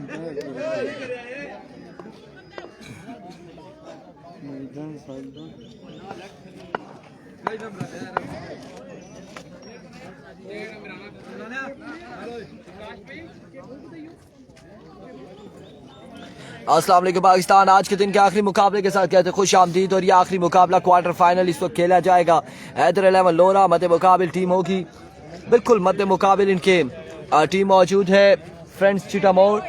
अस्सलाम वालेकुम पाकिस्तान। आज के दिन के आखिरी मुकाबले के साथ कहते खुश आमदीद। और ये आखिरी मुकाबला क्वार्टर फाइनल इस वक्त खेला जाएगा। हैदर 11 लोरा मध्य मुकाबिल टीम होगी। बिल्कुल मध्य मुकाबिल इनके टीम मौजूद है फ्रेंड्स चिटामोर।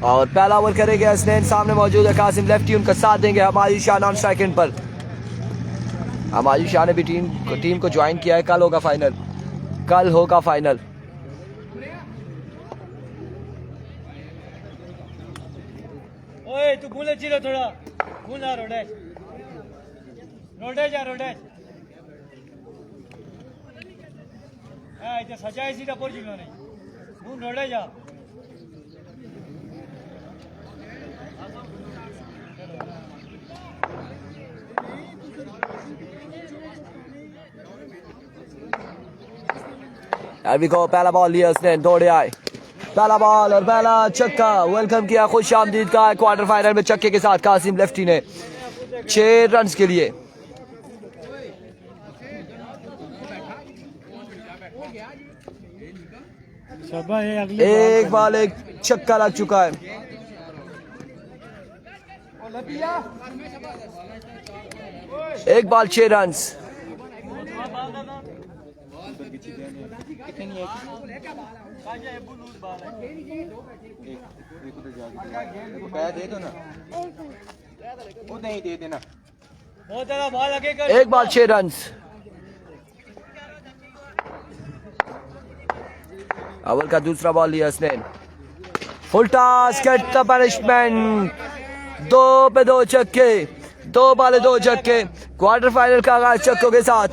और पहला ओवर करेंगे हसनैन। सामने मौजूद है कासिम लेफ्टी, उनका साथ देंगे हमारी शाह नॉन स्ट्राइक पर। हमारी शाह ने भी टीम को ज्वाइन किया है। कल होगा फाइनल, कल होगा फाइनल। ओए तू भूले चिरो थोड़ा भूला रोडे रोडे जा रोडे हां इथे सजाय सीधा पोरजी लो नहीं भूल रोडे जा। अभी को पहला बॉल लिया उसने, दौड़े आए पहला बॉल और पहला छक्का। वेलकम किया खुश आमदीद का क्वार्टर फाइनल में छक्के के साथ कासिम लेफ्टी ने 6 रन के लिए। एक बॉल एक छक्का लग चुका है। एक बॉल 6 रन। दे दो ना, वो नहीं दे देना। एक बॉल 6 रन। अव्वल का दूसरा बॉल लिया Hasnain. Full toss, get the punishment. 2 पे 2 छक्के, 2 बॉले 2 छक्के। क्वार्टर फाइनल का आगाज छक्कों के साथ।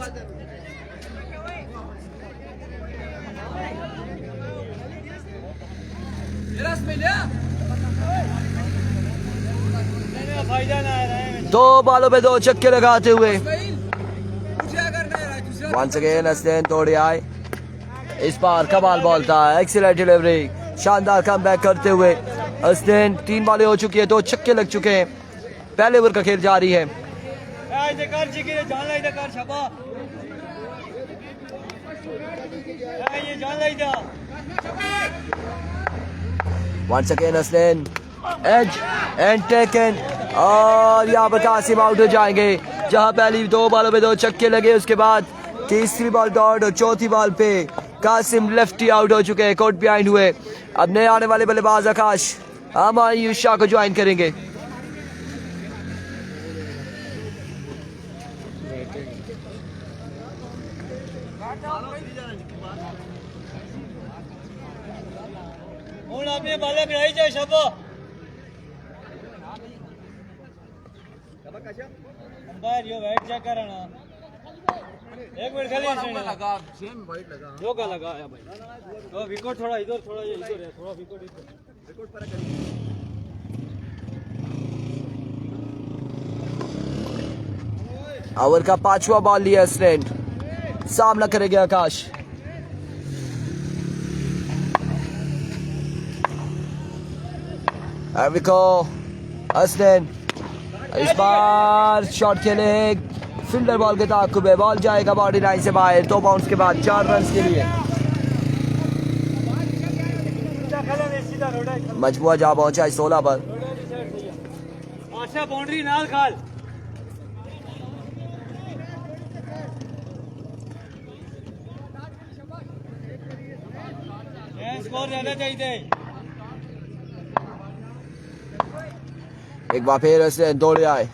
दो बालों पे 2 छक्के लगाते हुए वंस अगेन हसनैन तोड़े आए। इस बार कमाल बॉल था, एक्सीलेंट डिलीवरी, शानदार कमबैक करते हुए हसनैन। 3 बॉलें हो चुकी है, 2 छक्के लग चुके हैं। पहले ओवर का खेल जारी है। Once again Hasnain edge and taken. और यहाँ पर कासिम आउट हो जाएंगे। जहां पहली 2 बॉलों पे 2 छक्के लगे, उसके बाद तीसरी बॉल डॉट और चौथी बॉल पे कासिम लेफ्टी आउट हो चुके हैं, कोर्ट बिहाइंड हुए। अब नए आने वाले बल्लेबाज आकाश हमारी शाह को ज्वाइन करेंगे। अपने बालक रही जाए शबो अंपायर यो वाइट चेक करना। 1 मिनट खाली लगा सेम वाइट लगा जो का लगा है भाई। तो विकेट थोड़ा इधर है, थोड़ा विकेट इधर पर करिए। ओवर का 5वां बॉल लिया हसनैन। सामना करेंगे आकाश। हसनैन इस बार शॉट खेले, फील्डर बॉल के ताक़ुब है, बॉल जाएगा बाउंड्री लाइन से बाहर। 2 बाउंस के बाद 4 रन के लिए मजमुआ जा पहुंचा है 16 पर। बाउंड्री नाल खाल स्कोर ज्यादा चाहिए। एक बार फिर ऐसे दौड़े आए,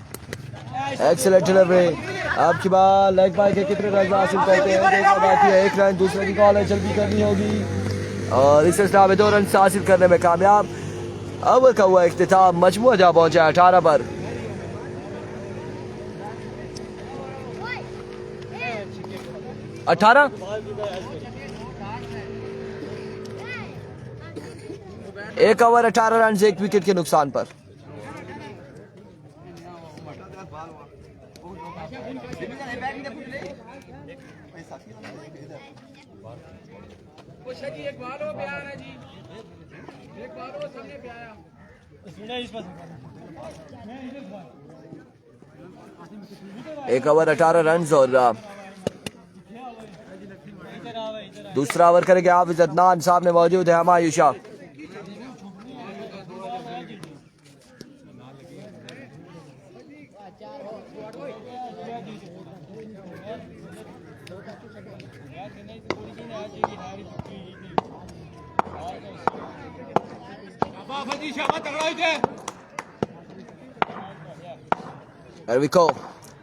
एक्सीलेंट डिलीवरी। अब की बार लेग बाय के कितने रन हासिल करते हैं देखना बाकी है। 1 रन, दूसरे की कॉल है, जल्दी करनी होगी। और इस सिलसिला में 2 रन हासिल करने में कामयाब। अव्वल का हुआ इख्तिताम, मजमुआ जा पहुंचा 18 पर। एक ओवर 18 रन, 1 विकेट के नुकसान पर। जी एक बार वो प्यार है जी, एक बार वो सामने पे आया एक ओवर 18 रन और दूसरा ओवर करेंगे हाफिज अदनान। सामने मौजूद है हमायूं शाह।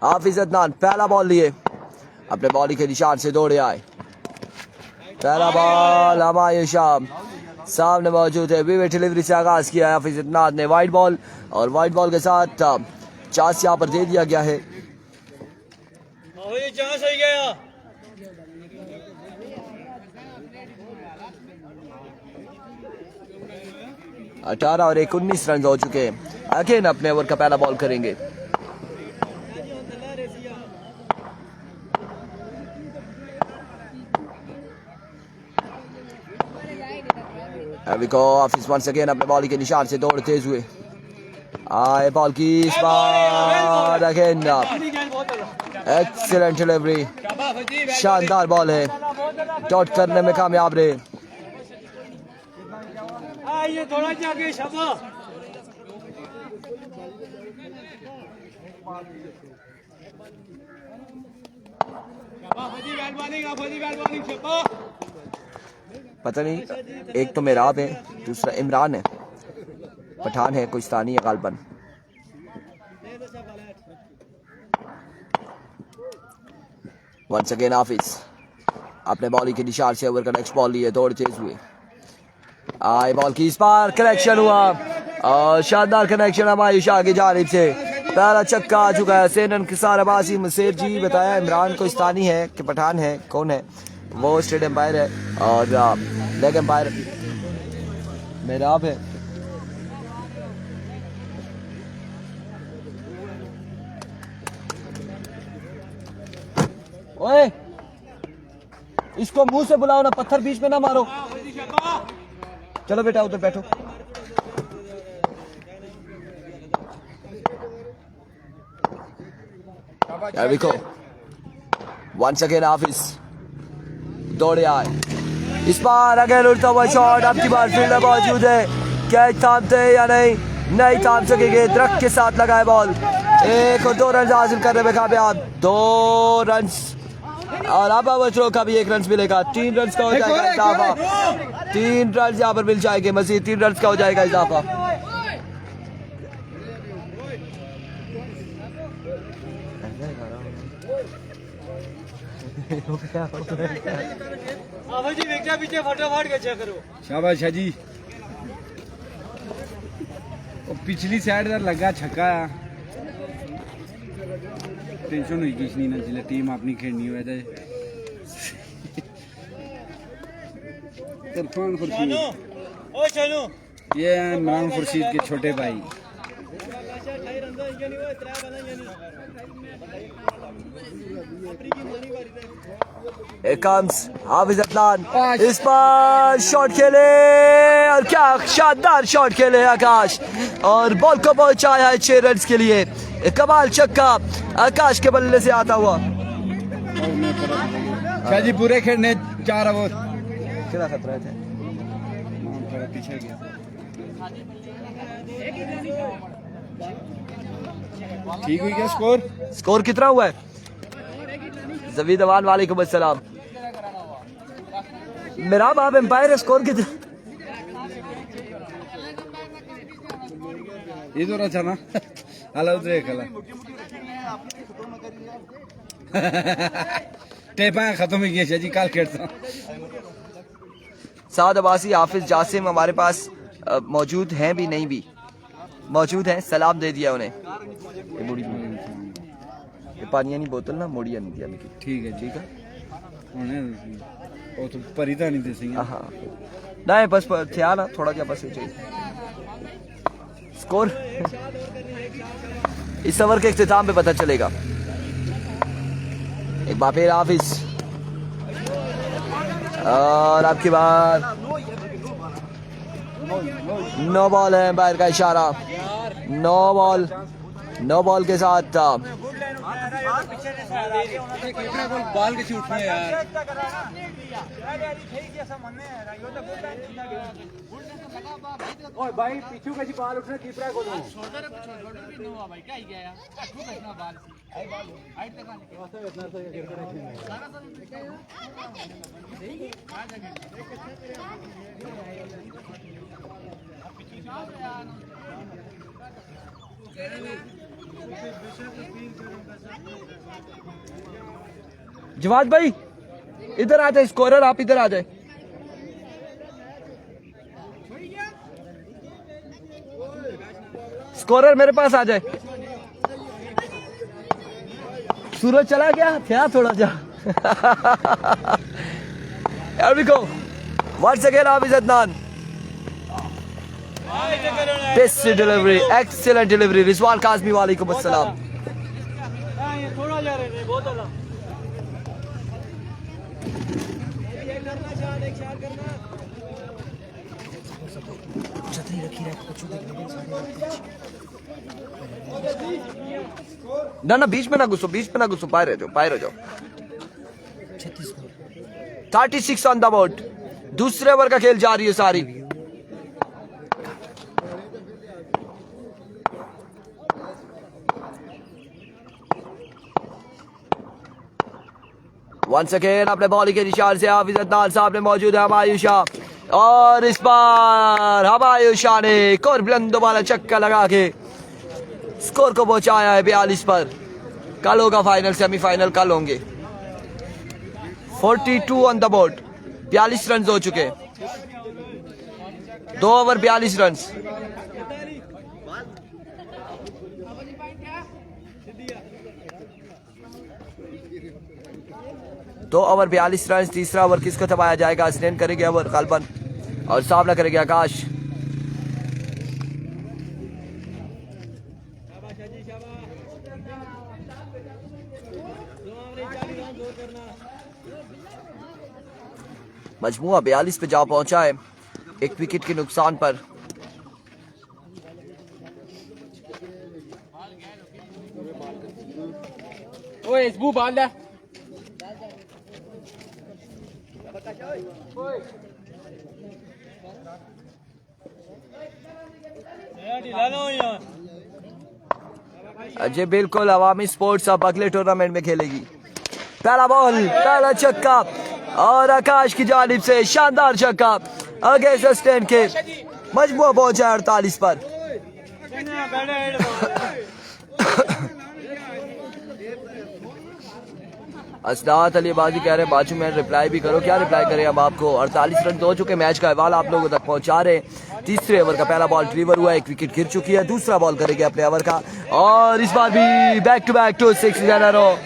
हाफिज अदनान पहला बॉल लिए, अपने बॉली के निशान से दौड़े आए। पहला बॉल हमायूं शाह सामने मौजूद है। विवेक डिलीवरी से आगाज किया है हाफिज अदनान ने। वाइड बॉल और वाइड बॉल के साथ चांस यहाँ पर दे दिया गया है। चांस हो गया। 18 और 19 रन हो चुके हैं। अगेन अपने ओवर का पहला बॉल करेंगे। ऑफिस वंस अगेन अपने बॉल के निशान से दौड़ तेज हुए आए। बॉल की इस बार अगेन एक्सीलेंट डिलीवरी, शानदार बॉल है, डॉट करने में कामयाब रहे। ये थोड़ा जाके शाबाश। पता नहीं, एक तो मेराब है, दूसरा इमरान है, पठान है, कोहिस्तानी है गालबन। वंस अगेन हाफिज अपने बॉलिंग के निशान से ओवर का नेक्स्ट बॉल लिए, दौड़ तेज हुए आए। बॉल की इस बार कनेक्शन हुआ और शानदार कनेक्शन हमायूं शाह की जानिब से। पहला छक्का आ चुका है। सेनन किसार अब्बासी मुसेर जी बताया इमरान कोहिस्तानी है कि पठान है, कौन है वो? स्टेट एम्पायर है और लेग एम्पायर मेराब है। ओए इसको मुंह से बुलाओ ना, पत्थर बीच में ना मारो। चलो बेटा उधर बैठो। देखो वंस अगेन हाफिज दौड़े आए। इस बार अगेन उड़ता हुआ शॉट, अब की बार फील्डर मौजूद है। कैच थामते या नहीं? नहीं थाम सकेंगे। दरख्त के साथ लगाए बॉल, 1 और 2 रन हासिल करने में कामयाब। 2 रन और अब बच्चों का भी 1 रन मिलेगा। 3 रन का हो जाएगा इजाफा। 3 रन यहाँ पर मिल जाएंगे मजीद। 3 रन का हो जाएगा इजाफा। पीछे फटाफट के करो। शाबाश जी। वो पिछली साइड लगा छक्का। टेंशन हुई किस नहीं ना, जिले टीम अपनी खेलनी हुआ था। इरफान खुर्शीद, ये इमरान खुर्शीद के छोटे भाई। हाफिज अदनान इस पर शॉट खेले और क्या शानदार शॉट खेले आकाश, और बॉल को पहुंचाया है 6 रन के लिए। कमाल छक्का आकाश के बल्ले से आता हुआ। शाह जी पूरे खेलने 4 ओवर कितना खतरा थे, पीछे गया। ठीक हुई क्या स्कोर कितना हुआ है? जवीद अमान वालेकुम अस्सलाम। मेरा बाप एम्पायर है। स्कोर कितना? इधर अच्छा ना हला उधर कला टेपा खत्म हो गया जी। काल खेलता साद अब्बासी हाफिज जासिम हमारे पास मौजूद हैं भी नहीं भी मौजूद हैं। सलाम दे दिया उन्हें। पानी बोतल ना मोड़िया नहीं दिया। ठीक है ठीक है। वो तो परिता नहीं दे सही। हाँ नहीं बस थे ना थोड़ा क्या बस चाहिए। स्कोर इस ओवर के इख्तिताम पे पता चलेगा। एक बार फिर हाफिज और आपकी बार नो बॉल है, बाहर का इशारा। नो बॉल के साथ बाल के छूट में यार ओए भाई पीछू कैसी बाल उठने कीपरा को दो शोल्डर भी नो भाई क्या ही गया यार काटू कैसा बाल हाइट तक आने के वास्ते इतना सा गिर कर सारा जवाद भाई इधर आ जाए, स्कोरर आप इधर आ जाए। स्कोरर मेरे पास आ जाए। सूरज चला गया क्या थोड़ा जा। Here we go. Once again Hafiz Adnan. Best delivery, excellent delivery. Rizwan Kazmi वालेकुम अस्सलाम। थोड़ा जा रहे थे बहुत ज्यादा ना बीच में ना घुसो, बाहर रह जाओ। 36 ऑन द बोर्ड। दूसरे ओवर का खेल जारी है सारी। वंस अगेन अपने बॉलिंग के निशान से हाफिज अदनान साहब ने मौजूद है हमायूं शाह, और इस बार हमायूं शाह ने एक और बुलंद वाला चक्का लगा के स्कोर को पहुंचाया है 42 पर। कल होगा फाइनल, सेमीफाइनल कल होंगे। 42 ऑन द बोर्ड, 42 रन हो चुके, 2 ओवर 42 रन। दो ओवर 42 रन। तीसरा ओवर किसको थमाया जाएगा? हसनैन करेंगे ओवर गालबन और सामना करेंगे आकाश। मजमुआ 42 पे जा पहुंचा है, एक विकेट के नुकसान पर। ओए इसबू बाल है अजय बिल्कुल अवामी स्पोर्ट्स अब अगले टूर्नामेंट में खेलेगी। पहला बॉल, पहला छक्का और आकाश की जानिब से शानदार छक्का अगेंस्ट सस्टेन के। मजमुआ पहुंचा 48 पर। असदात अली बाजी कह रहे हैं बाजू में रिप्लाई भी करो। क्या रिप्लाई करें हम आपको? 48 रन हो चुके, मैच का हवाला आप लोगों तक पहुंचा रहे हैं। तीसरे ओवर का पहला बॉल डिलीवर हुआ, एक विकेट गिर चुकी है। दूसरा बॉल करेंगे अपने ओवर का, और इस बार भी बैक टू बैक 2-6 रन हो।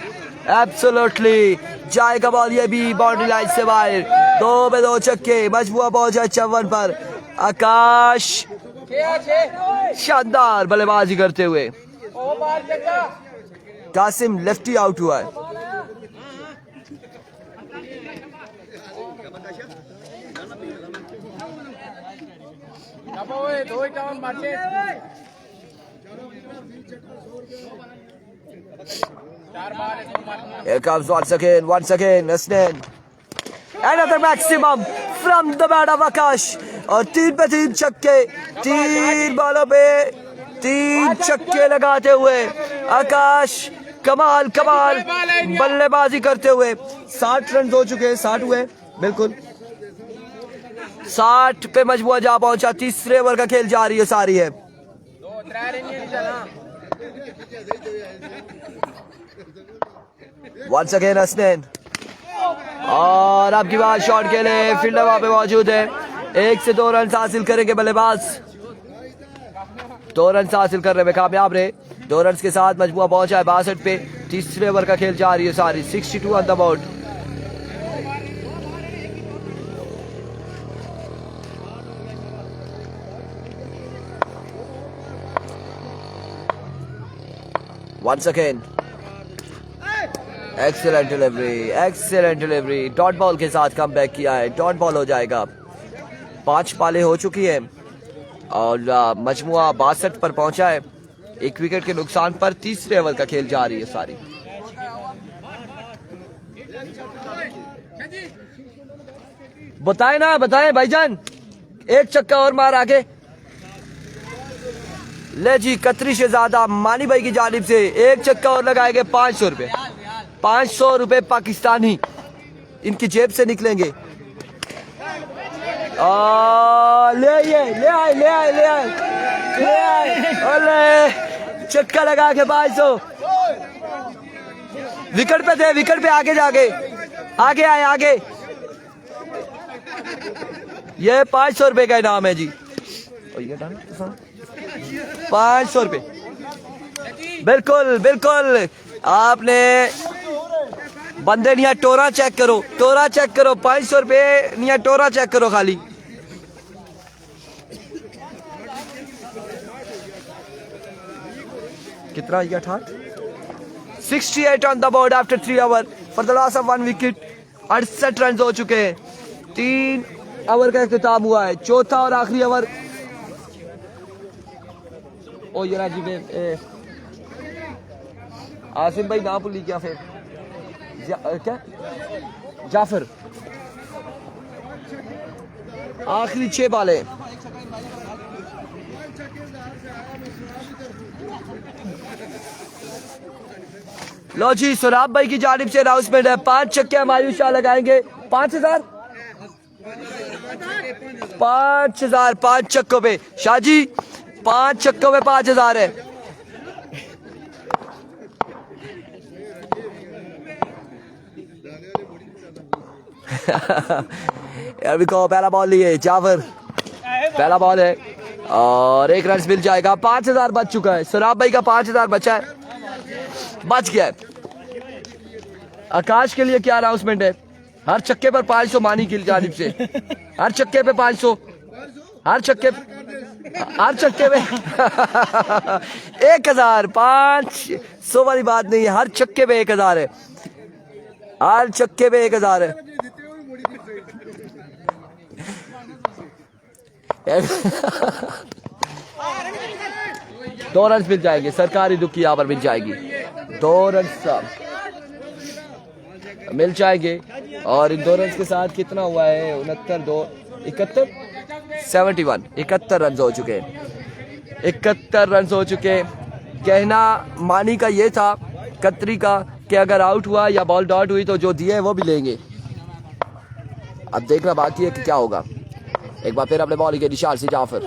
एब्सोल्युटली जाएगा बॉल, ये भी बाउंड्री लाइन से बाहर। 2 पे 2 छक्के। मजमुआ पहुंचा 54 पर। आकाश शानदार बल्लेबाजी करते हुए। कासिम लेफ्टी आउट हुआ है। Here comes once again Hasnain. Another maximum from the bat of Akash. और 3 पे 3 छक्के, 3 बॉलों पे 3 छक्के लगाते हुए आकाश कमाल बल्लेबाजी करते हुए 60 रन हो चुके हैं। 60 हुए बिल्कुल, 60 पे मजमुआ जा पहुंचा। तीसरे ओवर का खेल जारी है सारी है। वंस अगेन हसनैन, और आपकी बात शॉट के लिए फील्डर वहां पे मौजूद है। 1 से 2 रन हासिल करेंगे बल्लेबाज। 2 रन हासिल करने में कामयाब रहे। 2 रन के साथ मजमुआ पहुंचा है 62 पे। तीसरे ओवर का खेल जारी है सारी। 62 on the board. Once again excellent delivery. Dot ball के साथ कम बैक किया है, डॉट बॉल हो जाएगा। 5 पाले हो चुकी है और मजमुआ 62 पर पहुंचा है। 1 विकेट के नुकसान पर तीसरे ओवर का खेल जारी है सारी। बताएं भाईजान, 1 छक्का और मार आगे। ले जी, कतरी शहजादा मानी भाई की जानिब से 1 छक्का और लगाएंगे। 500 रुपए, 500 रुपए पाकिस्तानी इनकी जेब से निकलेंगे। ले आए छक्का लगा के 500। विकेट पे आगे जाके आगे। ये 500 रुपए का इनाम है जी। 500 रुपए, बिल्कुल। आपने बंदे निया टोरा चेक करो। 500 रुपए निया टोरा चेक करो खाली। कितना ये 68 on the board after 3 over for the loss of 1 wicket. 68 run हो चुके हैं। 3 ओवर का इख्तिताम हुआ है, चौथा और आखिरी ओवर। ओ ये राजी में आसिम भाई ना भूली क्या फिर क्या जाफर। आखिरी 6 बाले। लो जी, सुराब भाई की जानिब से अनाउंसमेंट है। 5 छक्के हमायूं शाह लगाएंगे। 5000 5 छक्कों पे शाह जी, 5 छक्कों पे 5000 है। पहला बॉल लिए जाफर, पहला बॉल है और 1 रन मिल जाएगा। 5000 बच चुका है। सुराब भाई का 5000 बचा है, बच गया है। आकाश के लिए क्या अनाउंसमेंट है? हर छक्के पर 500 मानी की जानिब से। हर छक्के पे 500, हर छक्के पे 1000। 500 वाली बात नहीं है, हर छक्के पे 1000 है। हर छक्के पे 1000 है। 2 रन मिल जाएंगे। सरकारी दुखी यहाँ पर मिल जाएगी। 2 रन मिल जाएंगे और इन 2 रन के साथ कितना हुआ है? 69 2 71 71 71 रन हो चुके हैं। 71 रन हो चुके। कहना मानी का ये था, कतरी का, कि अगर आउट हुआ या बॉल डॉट हुई तो जो दिए वो भी लेंगे। अब देखना बाकी है कि क्या होगा। एक बार फिर अपने बॉल के निशान से जाफर,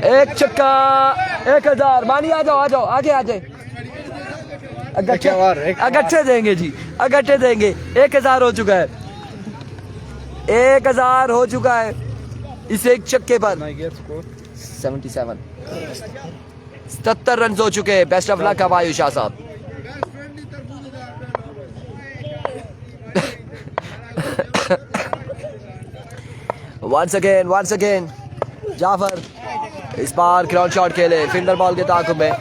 1 छक्का। 1000 मानी, आ जाओ आगे आ जाए। अगट्ठे देंगे जी, अगट्ठे देंगे। 1000 हो चुका है, 1000 हो चुका है इस 1 छक्के पर। 77 रन हो चुके हैं। Best of luck Humayun Shah साहब। once again जाफर इस बार ग्राउंड शॉट खेले, फील्डर बॉल के ताकुब में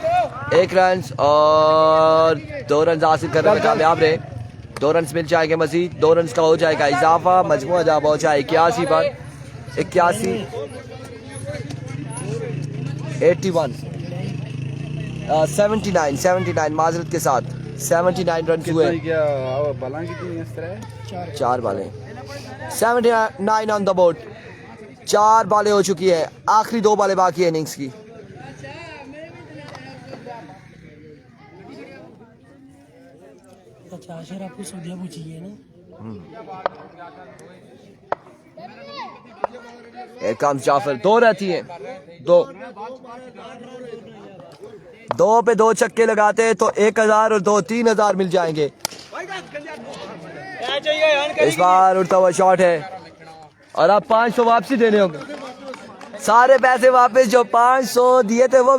1 रन और 2 रन हासिल करने में कामयाब रहे। 2 रन मिल जाएंगे मजीद। 2 रन का हो जाएगा इजाफा। मजमुआ जा पहुंचा 81 पर 81 81 79 माजरत के साथ 79 रन हुए। 4 बालें 79 ऑन द बोर्ड। 4 बालें हो चुकी है। आखिरी 2 बालें बाकी है इनिंग्स की। आपको सऊदिया पूछी है ना। जाफर 2 रहती है। 2 पे 2 छक्के लगाते हैं तो 1000 और 2 3000 मिल जाएंगे। इस बार उड़ता हुआ शॉट है और अब 500 वापसी देने होंगे। सारे पैसे वापस जो 500 दिए थे वो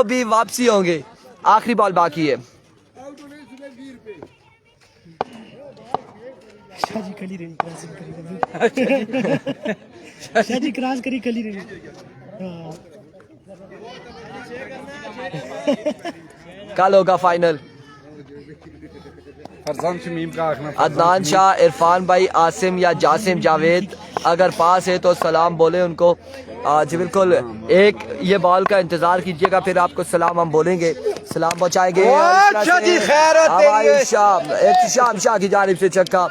भी वापसी होंगे। आखिरी बॉल बाकी है। शाजी क्रॉस करी कली रही। कल होगा फाइनल। फरजान शमीम का आखना अदनान शाह, इरफान भाई, आसिम या जासिम जावेद अगर पास है तो सलाम बोले उनको। जी बिल्कुल, एक ये बॉल का इंतजार कीजिएगा, फिर आपको सलाम हम बोलेंगे, सलाम पहुंचाएंगे। शाम शाह की जानिब से छक्का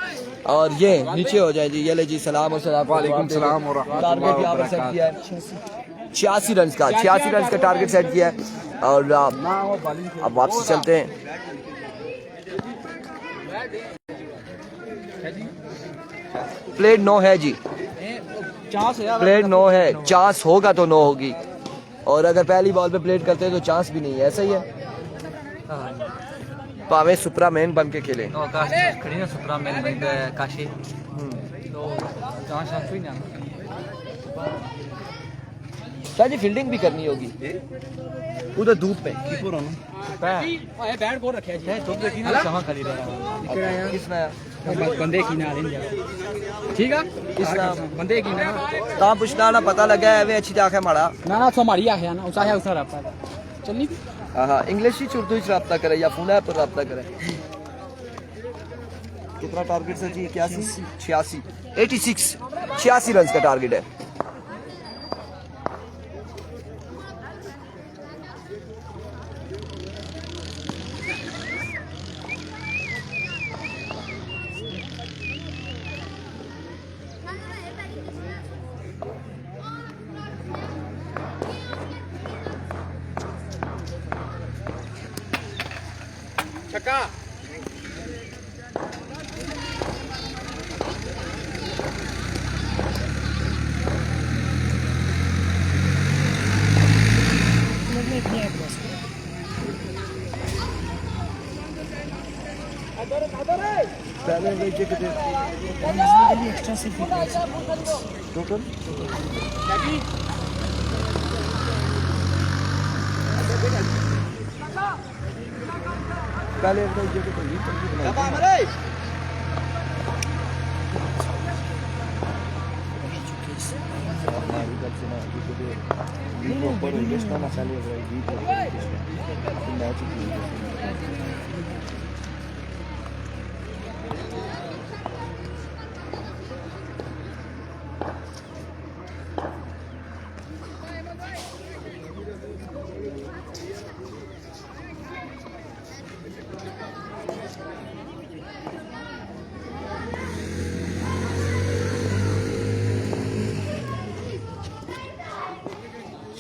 और ये नीचे हो जाए जी। ये ले जी सलाम और सलाम। वालेकुम सलाम और टारगेट यहाँ पर सेट किया है 86 रन का, 86 रन का टारगेट सेट किया है। और अब वापसी चलते हैं। प्लेट 9 है जी, प्लेट 9 है, चांस होगा तो 9 होगी, और अगर पहली बॉल पे प्लेट करते हैं तो चांस भी नहीं है। ऐसा ही है, पावे सुपरामैन बन के खेले। खड़ी ना सुपरामैन बन गए काशी तो जहाँ शांत हुई ना। शाह जी फील्डिंग भी करनी होगी उधर धूप में। बैट बोल रखे है धूप देखी ना क्षमा करी रहा किसने बंदे की ना ठीक है किसने बंदे की ना ता पुछना ना पता लगा है वे अच्छी जाके माड़ा ना तो हमारी आखे ना उसा है उसने रहा चलनी हाँ इंग्लिश ही उर्दू ही रब्ता करे या फोन ऐप पर रब्ता करे। कितना टारगेट है जी? 86 रन का टारगेट है। छक्का एक्स्ट्रा से टोटल पहले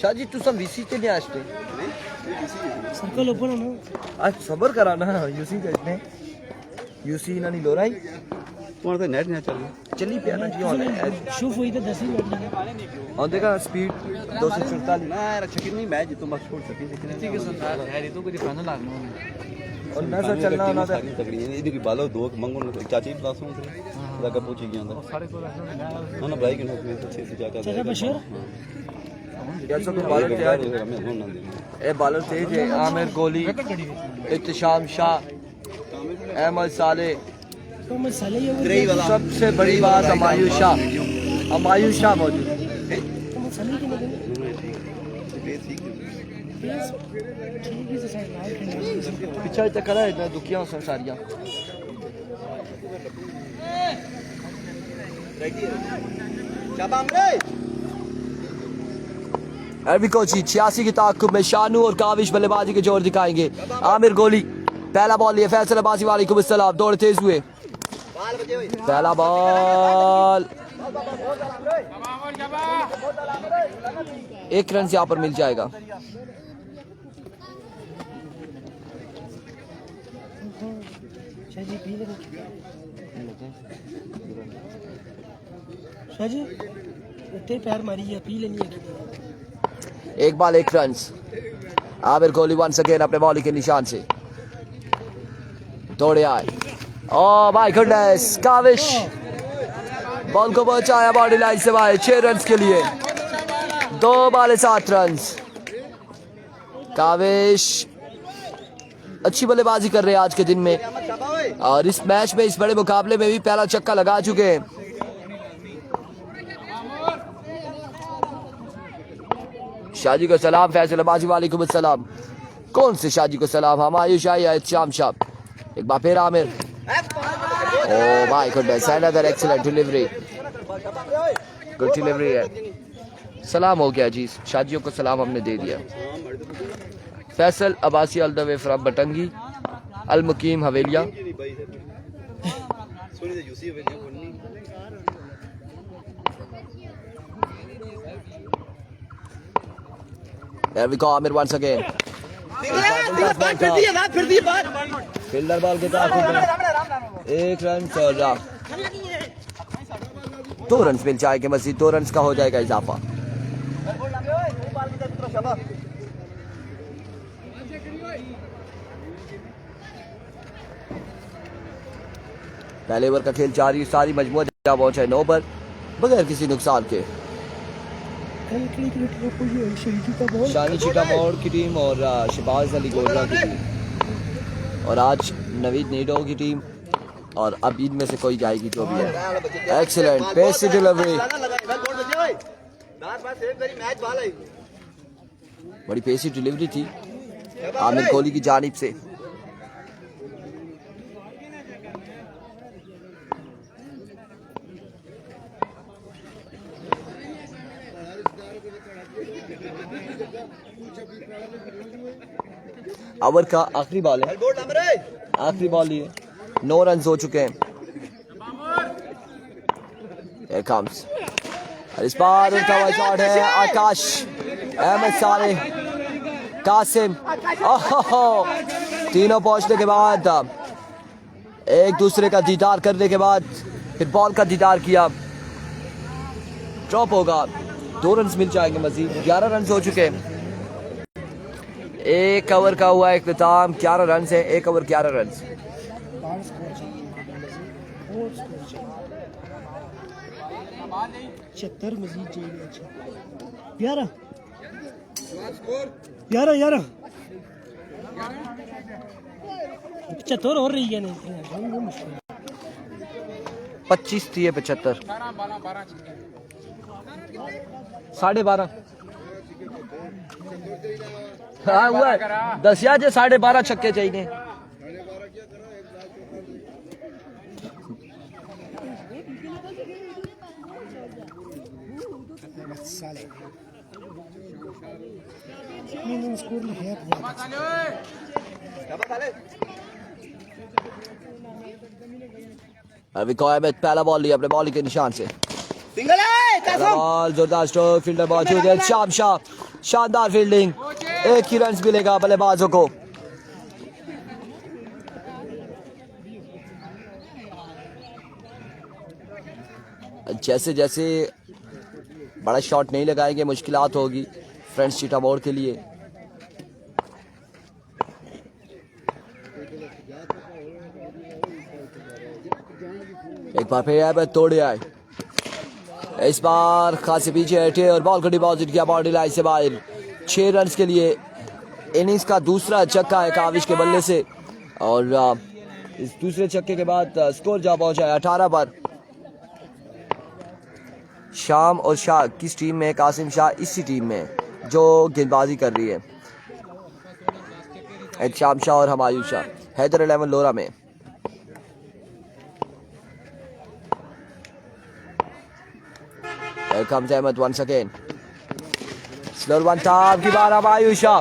शाह जी तुम वीसी ते नहीं आते सर्कल ओपन है ना आज सबर करा ना यूसी कहते यूसी ना नहीं लो रहा कौन सा नेट ना चली पिया ना जी और शूफ हुई तो 10 ही मिनट और देखा स्पीड 244 ना यार छक्के नहीं मैच तो मत छोड़ सकी लेकिन ठीक है संसार है तो कोई फाइनल लागनो और मैं सर चलना होना था तगड़ी है इधर की बालो दो मंगो चाची प्लस हूं लगा पूछी गया अंदर सारे को ना ना भाई के ना अच्छे से जाकर चाचा बशीर यार सब बॉलर तैयार ए बॉलर तेज है। आमिर गोली, इत्तिशाम शाह, अहमद साले, तो मैं साले ये सबसे बड़ी बात हमायूं शाह मौजूद। तो मैं साले की नहीं ठीक है सर लाइव पिछा तक करा है दुखिया हूं सारियां अरबी कोची 86 की ताकुब में शानू और काविश बल्लेबाजी के जोर दिखाएंगे। आमिर गोली पहला बॉल लिए फैसल अब्बासी वालेकुम अस्सलाम, दौड़ तेज हुए, पहला बॉल 1 रन से यहाँ पर मिल जाएगा। शाह जी इतने पैर मारी है पी लेनी है। एक ball 1 run. Aamir Kohli once again अपने बॉलिंग के निशान से दौड़े आए। Oh my goodness, Kavish ball को पहुंचाया बॉडी लाइन से बाहर 6 रन के लिए। 2 बॉल 7 रन। काविश अच्छी बल्लेबाजी कर रहे हैं आज के दिन में, और इस मैच में इस बड़े मुकाबले में भी पहला छक्का लगा चुके हैं। शाजी को सलाम, फैसल अब्बासी वालेकुम अस्सलाम। कौन से शाजी को सलाम? हमायूं शाह या इत्तिशाम शाह? एक बार फिर Aamir Oh my goodness, another excellent delivery. Good delivery है. सलाम हो गया जी, शादियों को सलाम हमने दे दिया. Faisal Abbasi all the way from बटंगी, Al Muqeem Haveliyan. There we go, Amir once again. Fielder ball के साथ 1 रन और 2 रन मिल जाएंगे मजीद. 2 रन का हो जाएगा इजाफा. पहले ओवर का खेल जारी. सारी मजमूआ जा पहुंचा 9 पर बगैर किसी नुकसान के. शानी चीटा मोड़ की टीम और शहबाज अली गोलरा की टीम, और आज नवीद नीडो की टीम, और अब इनमें से कोई जाएगी जो भी है. एक्सीलेंट पेस डिलीवरी, बड़ी पेसी डिलीवरी थी आमिर कोहली की जानिब से. ओवर का आखिरी बॉल है, आखिरी बॉल ही है. 9 रन हो चुके हैं. Here comes. इस बार उनका वाइड शॉट है. आकाश, अहमद साले, कासिम. तीनों पहुंचने के बाद, एक दूसरे का दीदार करने के बाद फिर बॉल का दीदार किया. ड्रॉप होगा. 2 रन मिल जाएंगे मजीद. 11 रन हो चुके हैं. 1 ओवर का हुआ इख्तिताम. 11 रन है. 1 ओवर 11 रन. मजीद 11 11 75 हो रही है. नहीं 25 थी 75. 12.5 हाँ हुआ 10 या 12.5 छक्के चाहिए. अभी कोई पहला बॉल लिया अपने बॉलिंग के निशान से. बॉल जोरदार स्ट्रोक, फील्डर मौजूद है. शाह शानदार फील्डिंग. 1 ही रन मिलेगा बल्लेबाजों को. जैसे जैसे बड़ा शॉट नहीं लगाएंगे मुश्किलात होगी फ्रेंड्स चीटा मोड़ के लिए. एक बार फिर तोड़े आए. इस बार खासे पीछे हटे और बॉल को डिपॉजिट किया बाउंड्री लाइन से बाहर. 6 रन के लिए. इनिंग्स का दूसरा छक्का है काविश के बल्ले से, और इस दूसरे छक्के के बाद स्कोर जा पहुंचा है 18 पर. शाम और शाह किस टीम में? कासिम शाह इसी टीम में जो गेंदबाजी कर रही है. शाम शाह और हमायूं शाह हैदर 11 लोरा में. Here comes Ahmed once again. Slow one top की बार हमायूं शाह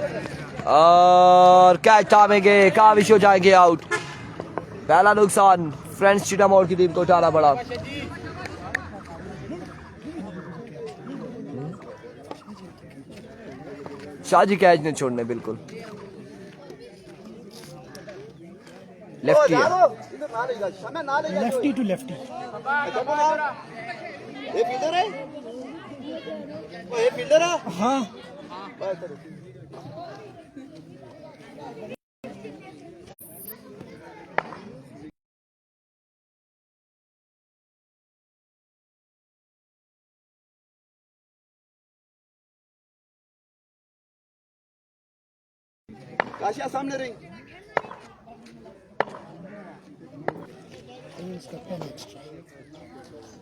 और कैच थामेंगे. काविश हो जाएंगे आउट. पहला नुकसान फ्रेंड्स चीटा मोड़ की टीम को उठाना पड़ा. शाहजी कैच ने छोड़ने बिल्कुल. लेफ्टी है. Lefty to lefty. ये फील्डर है. ये फील्डर है. हाँ काशिया सामने रही.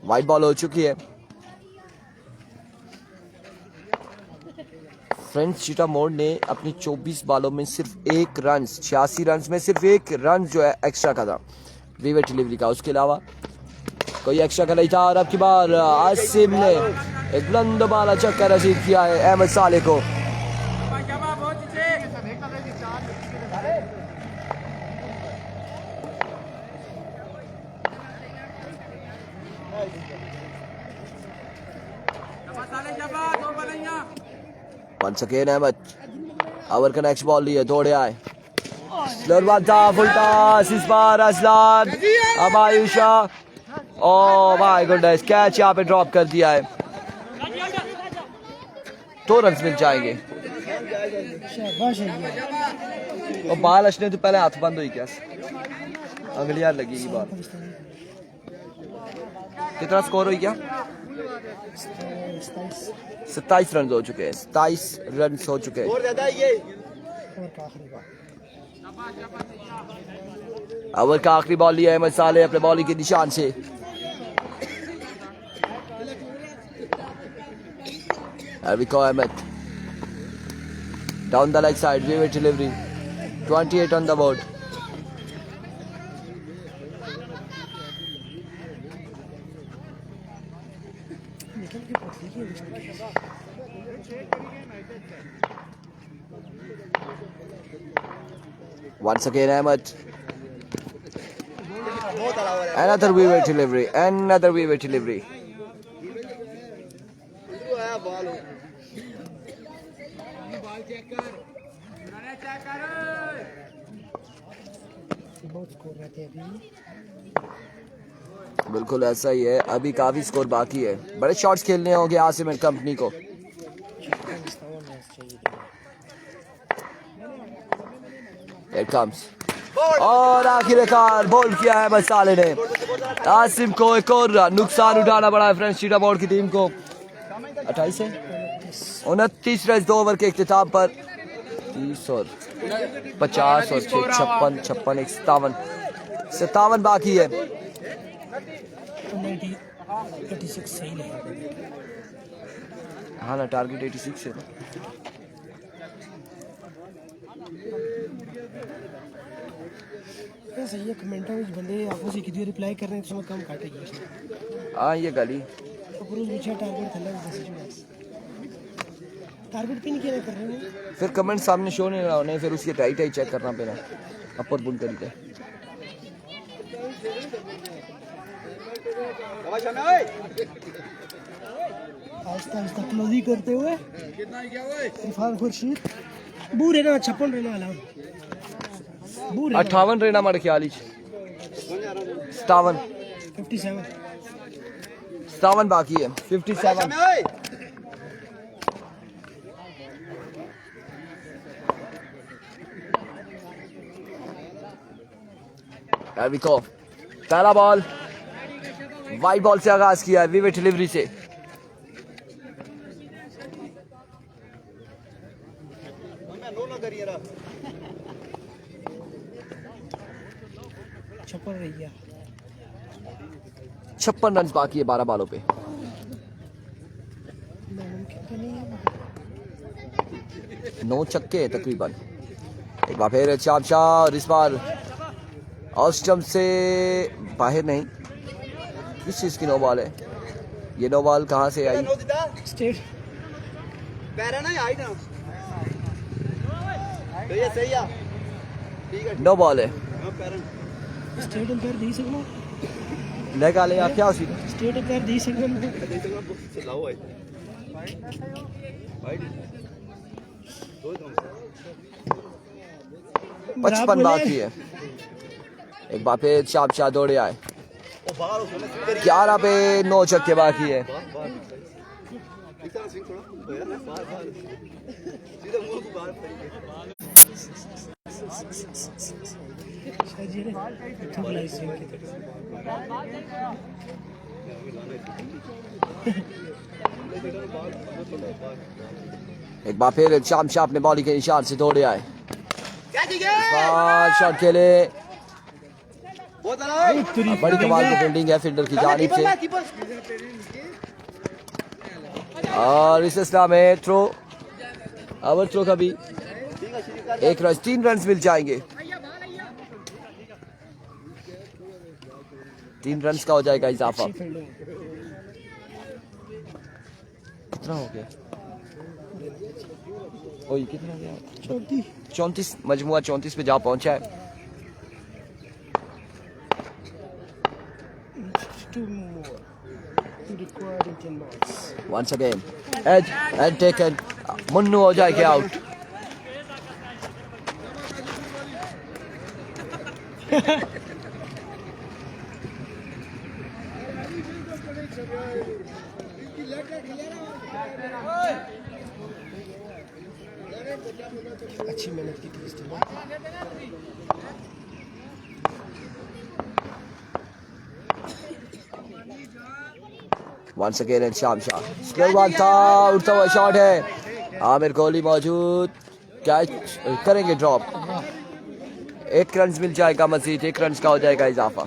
वाइड बॉल हो चुकी है. फ्रेंड्स चीटा मोड़ ने अपनी 24 बॉलों में सिर्फ 1 रन, 86 रन में सिर्फ 1 रन जो है एक्स्ट्रा का था. विवेट डिलीवरी का। उसके अलावा कोई एक्स्ट्रा का नहीं था। और अब की बार आसिम ने एक बुलंद बाला चक्का रसीद किया है अहमद साले को। Once again Ahmed, our का नेक्स्ट बॉल लिए दौड़े आए, स्लोर वन था, फुल टॉस इस बार असलान, अब आयुषा, ओह माय गुडनेस, कैच यहाँ पे ड्रॉप कर दिया है। 2 रन मिल जाएंगे। और बाल अशने तो पहले हाथ बंद हुई क्या, अगली यार लगेगी बाल। कितना स्कोर हुई क्या? 27 रन हो चुके हैं, 27 रन हो चुके हैं। ओवर का आखिरी बॉल लिया अहमद साले अपने बॉलिंग के निशान से। Ahmed down the leg side, vivid delivery, 28 on the board. Once again Ahmed, another vivid delivery, another vivid delivery. बिल्कुल ऐसा ही है, अभी काफी स्कोर बाकी है, बड़े शॉट्स खेलने होंगे आसिम एंड कंपनी को। Here comes, और आखिरकार बॉल किया है अहमद साले ने। आसिम को एक और नुकसान उठाना पड़ा है फ्रेंच चीटा बोर्ड की टीम को। 28 है, 29 रन 2 ओवर के इख्तिताम पर। 30 और 50 और 56, 56, 57 बाकी है। 86 सही नहीं, हाँ ना, टारगेट 86 है। सही है। कमेंट में बंदे आपको से कितनी रिप्लाई कर रहे हैं, उसमें कम काटेगी। हाँ ये गली टारगेट टारगेट पिन किया कर रहे हैं, फिर कमेंट सामने शो नहीं होने, फिर उसकी टाइट ही चेक करना पड़ा अपर बुल करके। आहिस्ता आहिस्ता क्लोजिंग करते हुए इरफान खुर्शीद बूरे ना 56 रहने वाला 58 रहना हमारे ख्याल ही 57 57 बाकी है। 57 पहला बॉल वाइड बॉल से आगाज किया है विवेट डिलीवरी से। रही 56 रन बाकी है 12 बॉलों पे। नौ छक्के तकरीबन। एक बार फिर चापशा और इस बार ऑस्टम से बाहर नहीं, किस चीज की नो बॉल है ये? नो बॉल कहाँ से आई? स्टेट नो बॉल है, स्टेट अंपायर दी सकना, लगा ले आप क्या उसी स्टेट अंपायर दी सकना। 55 बाकी है। एक बार फिर चापशा दौड़े आए। 11 पे 9 छक्के बाकी है। एक बार फिर चापशा अपने बॉलिंग के निशान से दौड़े आए। शॉट खेले, बड़ी कमाल की फील्डिंग है फील्डर की जानिब से। और इस सिलसिला में थ्रो, ओवर थ्रो का भी 1 रन, 3 रन मिल जाएंगे। 3 रन का हो जाएगा इजाफा। अच्छी फील्डिंग। कितना हो गया? ओए कितना हो गया? 34 मजमुआ 34 पे जा पहुंचा है। Two more. Required in 10 balls. Once again, edge and taken. Munnu हो जाएगा आउट। अच्छी मेहनत की थी इस टीम ने। Once again and Shamshah. Skill one था, उड़ता हुआ शॉट है। आमिर कोहली मौजूद, कैच करेंगे ड्रॉप। 1 रन मिल जाएगा मजीद, 1 रन का हो जाएगा इजाफा।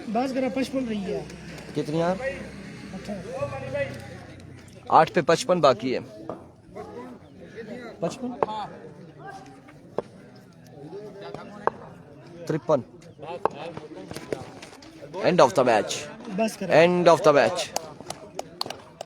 बस करा 55 रही है। कितनी यार? 8 पे 55 बाकी है। 55 53 एंड ऑफ द मैच, बस करा। End of the match.